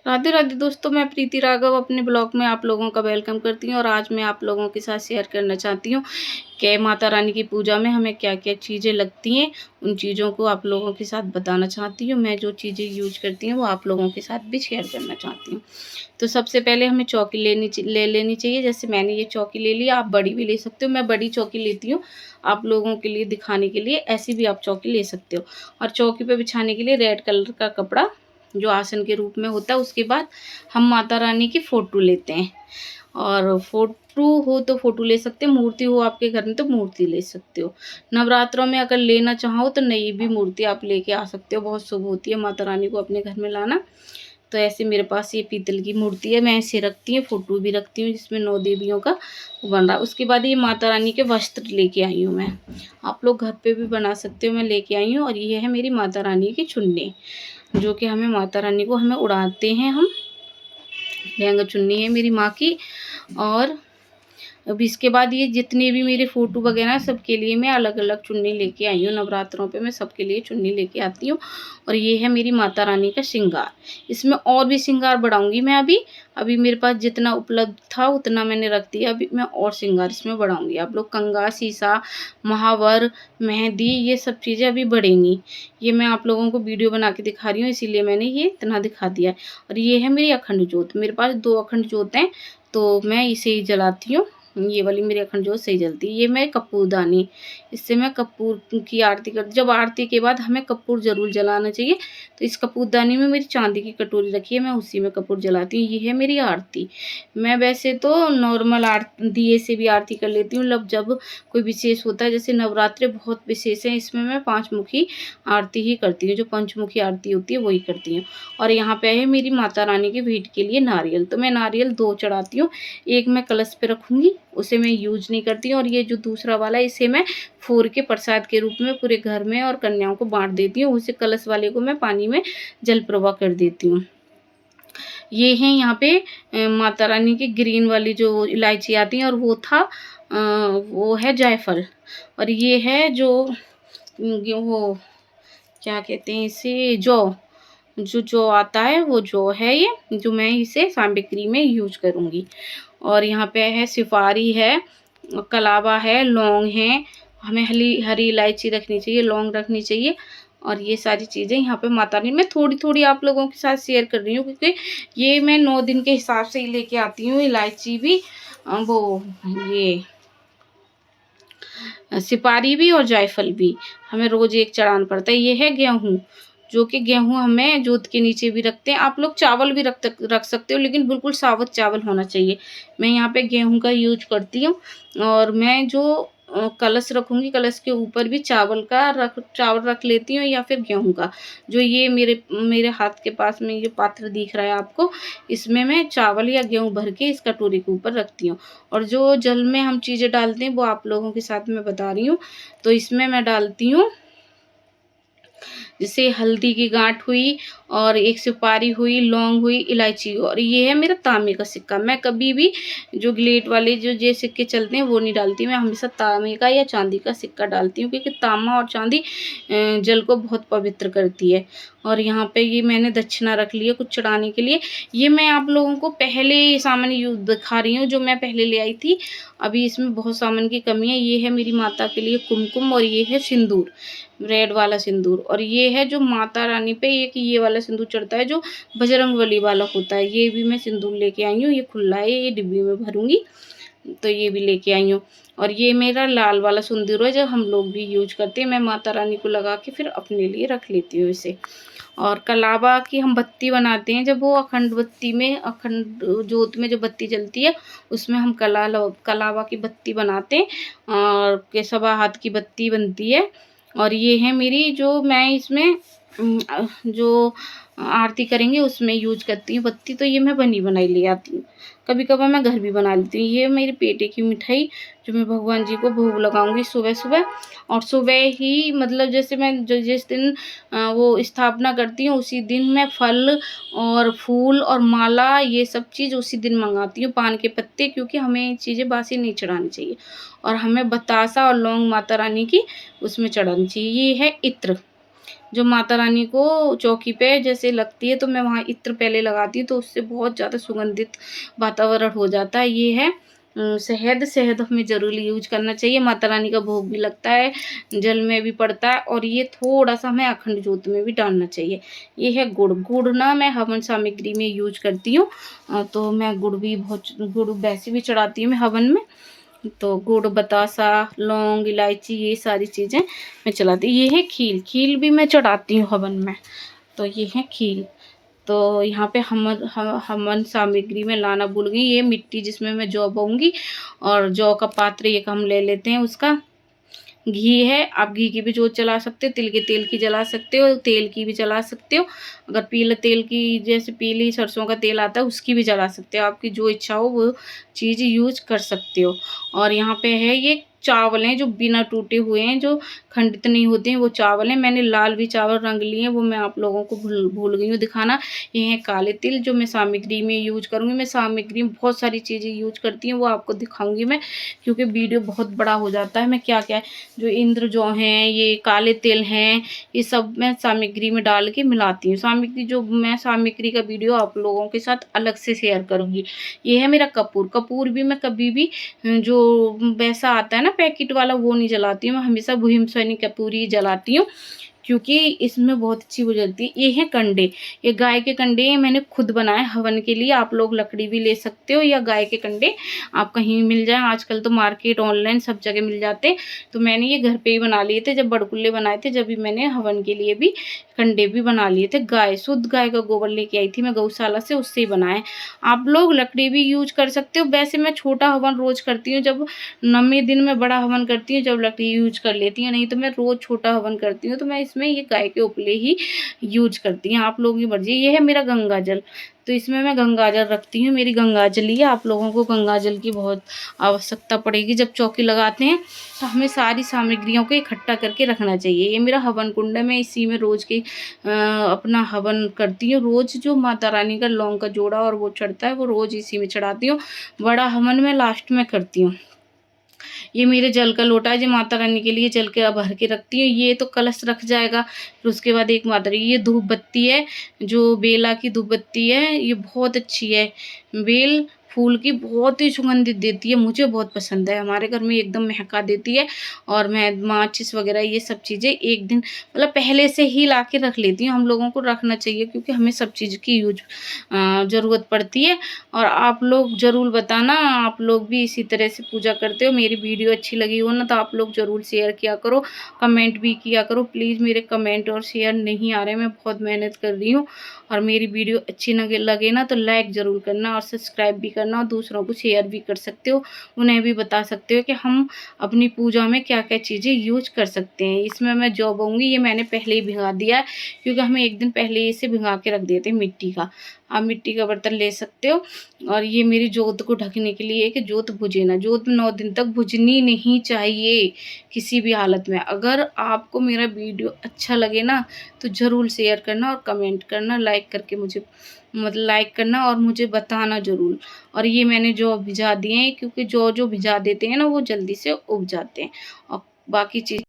राधे राधे दोस्तों, मैं प्रीति राघव अपने ब्लॉग में आप लोगों का वेलकम करती हूँ। और आज मैं आप लोगों के साथ शेयर करना चाहती हूँ कि माता रानी की पूजा में हमें क्या क्या चीज़ें लगती हैं। उन चीज़ों को आप लोगों के साथ बताना चाहती हूँ। मैं जो चीज़ें यूज करती हूँ वो आप लोगों के साथ भी शेयर करना चाहती हूँ। तो सबसे पहले हमें चौकी ले लेनी चाहिए। जैसे मैंने ये चौकी ले ली, आप बड़ी भी ले सकते हो। मैं बड़ी चौकी लेती हूँ आप लोगों के लिए दिखाने के लिए, ऐसी भी आप चौकी ले सकते हो। और चौकी पे बिछाने के लिए रेड कलर का कपड़ा जो आसन के रूप में होता है। उसके बाद हम माता रानी की फ़ोटो लेते हैं, और फ़ोटो हो तो फ़ोटो ले सकते हैं, मूर्ति हो आपके घर में तो मूर्ति ले सकते हो। नवरात्रों में अगर लेना चाहो तो नई भी मूर्ति आप लेके आ सकते हो, बहुत शुभ होती है माता रानी को अपने घर में लाना। तो ऐसे मेरे पास ये पीतल की मूर्ति है, मैं इसे रखती हूँ, फ़ोटो भी रखती हूँ जिसमें 9 देवियों का बन रहा है। उसके बाद ये माता रानी के वस्त्र लेके आई हूँ मैं, आप लोग घर पे भी बना सकते हो, मैं लेके आई हूँ। और ये है मेरी माता रानी की चुन्नी, जो कि हमें माता रानी को हमें उड़ाते हैं हम। लहंगा चुन्नी है मेरी माँ की। और अब इसके बाद ये जितने भी मेरे फ़ोटो वगैरह सबके लिए मैं अलग अलग चुन्नी लेके आई हूँ। नवरात्रों पे मैं सबके लिए चुन्नी लेके आती हूँ। और ये है मेरी माता रानी का श्रृंगार। इसमें और भी श्रृंगार बढ़ाऊँगी मैं। अभी मेरे पास जितना उपलब्ध था उतना मैंने रख दिया। अभी मैं और श्रृंगार इसमें बढ़ाऊँगी। आप लोग कंगा, सीसा, महावर, मेहंदी, ये सब चीज़ें अभी बढ़ेंगी। ये मैं आप लोगों को वीडियो बना के दिखा रही हूँ, इसीलिए मैंने ये इतना दिखा दिया है। और ये है मेरी अखंड ज्योत। मेरे पास 2 अखंड ज्योत हैं, तो मैं इसे ही जलाती हूँ। ये वाली मेरी अखंड ज्योत सही जलती है। ये मैं कपूरदानी, इससे मैं कपूर की आरती करती। जब आरती के बाद हमें कपूर ज़रूर जलाना चाहिए। तो इस कपूरदानी में मेरी चांदी की कटोरी रखी है, मैं उसी में कपूर जलाती हूँ। ये है मेरी आरती। मैं वैसे तो नॉर्मल दिए से भी आरती कर लेती हूँ। जब कोई विशेष होता है, जैसे नवरात्रे बहुत विशेष हैं, इसमें मैं 5 मुखी आरती ही करती हूँ। जो पंचमुखी आरती होती है वही करती हूँ। और यहाँ पे है मेरी माता रानी की भेंट के लिए नारियल। तो मैं नारियल 2 चढ़ाती हूँ। एक मैं कलश पे रखूँगी, उसे मैं यूज नहीं करती हूँ। और ये जो दूसरा वाला है, इसे मैं फोड़ के प्रसाद के रूप में पूरे घर में और कन्याओं को बांट देती हूँ। उसे कलश वाले को मैं पानी में जल प्रवाह कर देती हूँ। ये है यहाँ पे माता रानी की ग्रीन वाली जो इलायची आती है, और वो है जायफल। और ये है जो वो क्या कहते हैं इसे, जो आता है वो जो है, ये जो मैं इसे सामग्री में यूज करूँगी। और यहाँ पे है सुपारी है, कलावा है, लौंग है। हमें हरी इलायची रखनी चाहिए, लौंग रखनी चाहिए। और ये सारी चीज़ें यहाँ पे माता रानी, मैं थोड़ी थोड़ी आप लोगों के साथ शेयर कर रही हूँ, क्योंकि ये मैं 9 दिन के हिसाब से ही लेके आती हूँ। इलायची भी, वो ये सुपारी भी और जायफल भी हमें रोज़ एक चढ़ाना पड़ता है। ये है गेहूँ, जो कि गेहूँ हमें जोत के नीचे भी रखते हैं। आप लोग चावल भी रख सकते हो, लेकिन बिल्कुल साबुत चावल होना चाहिए। मैं यहाँ पे गेहूँ का यूज करती हूँ। और मैं जो कलश रखूँगी, कलश के ऊपर भी चावल रख लेती हूँ, या फिर गेहूँ का। जो ये मेरे हाथ के पास में ये पात्र दिख रहा है आपको, इसमें मैं चावल या गेहूँ भर के इस कटोरी के ऊपर रखती हूँ। और जो जल में हम चीज़ें डालते हैं वो आप लोगों के साथ मैं बता रही हूँ। तो इसमें मैं डालती हूँ, जैसे हल्दी की गांठ हुई, और एक सुपारी हुई, लौंग हुई, इलायची। और ये है मेरा तांबे का सिक्का। मैं कभी भी जो ग्लेट वाले जो ये सिक्के चलते हैं वो नहीं डालती, मैं हमेशा तांबे का या चांदी का सिक्का डालती हूँ, क्योंकि तांबा और चांदी जल को बहुत पवित्र करती है। और यहाँ पे ये मैंने दक्षिणा रख ली है कुछ चढ़ाने के लिए। ये मैं आप लोगों को पहले सामान यूज दिखा रही हूँ, जो मैं पहले ले आई थी। अभी इसमें बहुत सामान की कमी है। ये है मेरी माता के लिए कुमकुम, और ये है सिंदूर, रेड वाला सिंदूर। और ये है जो माता रानी पे एक ये वाला सिंदूर चढ़ता है, जो बजरंगबली वाला होता है। ये भी मैं सिंदूर लेके आई हूँ, ये खुला है, ये डिब्बी में भरूंगी, तो ये भी लेके आई हूँ। और ये मेरा लाल वाला सिंदूर है, जो हम लोग भी यूज करते हैं। मैं माता रानी को लगा के फिर अपने लिए रख लेती हूँ इसे। और कलावा की हम बत्ती बनाते हैं, जब वो अखंड बत्ती में, अखंड जोत में जो बत्ती जलती है, उसमें हम कलावा की बत्ती बनाते हैं, और केसवा हाथ की बत्ती बनती है। और ये है मेरी, जो मैं इसमें जो आरती करेंगे उसमें यूज करती हूँ बत्ती। तो ये मैं बनी बनाई ले आती हूँ, कभी कभार मैं घर भी बना लेती हूँ। ये मेरी पेटे की मिठाई, जो मैं भगवान जी को भोग लगाऊंगी सुबह सुबह। और सुबह ही, मतलब जैसे मैं जिस दिन वो स्थापना करती हूँ, उसी दिन मैं फल और फूल और माला, ये सब चीज़ उसी दिन मंगाती हूँ। पान के पत्ते, क्योंकि हमें ये चीज़ें बासी नहीं चढ़ानी चाहिए। और हमें बतासा और लौंग माता रानी की उसमें चढ़ानी चाहिए। ये है इत्र, जो माता रानी को चौकी पे जैसे लगती है तो मैं वहाँ इत्र पहले लगाती हूँ, तो उससे बहुत ज़्यादा सुगंधित वातावरण हो जाता है। ये है शहद। शहद हमें ज़रूर यूज करना चाहिए। माता रानी का भोग भी लगता है, जल में भी पड़ता है, और ये थोड़ा सा हमें अखंड ज्योत में भी डालना चाहिए। ये है गुड़। गुड़ ना मैं हवन सामग्री में यूज करती हूँ, तो मैं गुड़ भी गुड़ वैसे भी चढ़ाती हूँ मैं हवन में। तो गुड़, बतासा, लौंग, इलायची, ये सारी चीज़ें मैं चलाती हूँ। ये है खील। खील भी मैं चढ़ाती हूँ हवन में। तो ये है खील। तो यहाँ पे हवन सामग्री में लाना भूल गई, ये मिट्टी जिसमें मैं जौ बोऊंगी, और जौ का पात्र एक हम ले लेते हैं। उसका घी है, आप घी की भी जोत जला सकते हो, तिल के तेल की जला सकते हो, तेल की भी जला सकते हो। अगर पीले तेल की, जैसे पीली सरसों का तेल आता है, उसकी भी जला सकते हो। आपकी जो इच्छा हो वो चीज़ यूज कर सकते हो। और यहाँ पे है ये चावल हैं जो बिना टूटे हुए हैं, जो खंडित नहीं होते हैं, वो चावल हैं। मैंने लाल भी चावल रंग लिए हैं, वो मैं आप लोगों को भूल गई हूँ दिखाना। ये है काले तिल जो मैं सामग्री में यूज करूँगी। मैं सामग्री में बहुत सारी चीज़ें यूज करती हूँ, वो आपको दिखाऊंगी मैं, क्योंकि वीडियो बहुत बड़ा हो जाता है। मैं क्या क्या जो इंद्र जौ हैं, ये काले तिल हैं, ये सब मैं सामग्री में डाल के मिलाती हूँ। सामग्री जो मैं सामग्री का वीडियो आप लोगों के साथ अलग से शेयर करूँगी। ये है मेरा कपूर। कपूर भी मैं कभी भी जो वैसा आता है ना पैकेट वाला, वो नहीं जलाती हूँ। मैं हमेशा भीमसेनी कपूर ही जलाती हूँ, क्योंकि इसमें बहुत अच्छी वो जलती है। ये है कंडे। ये गाय के कंडे हैं, मैंने खुद बनाए हवन के लिए। आप लोग लकड़ी भी ले सकते हो, या गाय के कंडे आप कहीं भी मिल जाए। आजकल तो मार्केट ऑनलाइन सब जगह मिल जाते हैं। तो मैंने ये घर पे ही बना लिए थे। जब बड़कुल्ले बनाए थे, जब भी मैंने हवन के लिए भी कंडे भी बना लिए थे। गाय, शुद्ध गाय का गोबर लेके आई थी मैं गौशाला से, उससे ही बनाए। आप लोग लकड़ी भी यूज कर सकते हो। वैसे मैं छोटा हवन रोज करती हूँ, जब 9वें दिन में बड़ा हवन करती हूँ, जब लकड़ी यूज कर लेती हूँ। नहीं तो मैं रोज छोटा हवन करती हूँ, तो मैं इसमें ये गाय के उपले ही यूज करती हैं। आप लोगों की मर्जी। ये है मेरा गंगा जल, तो इसमें मैं गंगा जल रखती हूँ। मेरी गंगा जल ही है। आप लोगों को गंगा जल की बहुत आवश्यकता पड़ेगी। जब चौकी लगाते हैं तो हमें सारी सामग्रियों को इकट्ठा करके रखना चाहिए। ये मेरा हवन कुंड है, मैं इसी में रोज की अपना हवन करती हूँ। रोज जो माता रानी का लौंग का जोड़ा और वो चढ़ता है, वो रोज इसी में चढ़ाती हूँ। बड़ा हवन में लास्ट में करती हूँ। ये मेरे जल का लोटा है, जो माता रानी के लिए जल के भर के रखती हूँ। ये तो कलश रख जाएगा। फिर उसके बाद एक माता रानी, ये धूप बत्ती है, जो बेला की धूप बत्ती है, ये बहुत अच्छी है। बेल फूल की बहुत ही सुगंधित देती है, मुझे बहुत पसंद है। हमारे घर में एकदम महका देती है। और मैं माचिस वगैरह ये सब चीज़ें एक दिन मतलब पहले से ही ला के रख लेती हूँ। हम लोगों को रखना चाहिए, क्योंकि हमें सब चीज़ की ज़रूरत पड़ती है। और आप लोग ज़रूर बताना, आप लोग भी इसी तरह से पूजा करते हो। मेरी वीडियो अच्छी लगी हो ना, तो आप लोग ज़रूर शेयर किया करो, कमेंट भी किया करो। प्लीज़ मेरे कमेंट और शेयर नहीं आ रहे, मैं बहुत मेहनत कर रही हूँ। और मेरी वीडियो अच्छी लगे ना, तो लाइक ज़रूर करना, और सब्सक्राइब भी करना, और दूसरों को शेयर भी कर सकते हो। उन्हें भी बता सकते हो कि हम अपनी पूजा में क्या क्या चीज़ें यूज कर सकते हैं। इसमें मैं जौ बोऊंगी, ये मैंने पहले ही भिगा दिया है, क्योंकि हमें एक दिन पहले इसे भिगा के रख देते हैं मिट्टी का। आप मिट्टी का बर्तन ले सकते हो। और ये मेरी जोत को ढकने के लिए है, कि जोत बुझे ना। जोत 9 दिन तक बुझनी नहीं चाहिए किसी भी हालत में। अगर आपको मेरा वीडियो अच्छा लगे ना, तो ज़रूर शेयर करना और कमेंट करना, लाइक करके मुझे मतलब लाइक करना, और मुझे बताना ज़रूर। और ये मैंने जौ भिजा दिए हैं, क्योंकि जो भिजा देते हैं ना, वो जल्दी से उग जाते हैं। और बाकी चीज़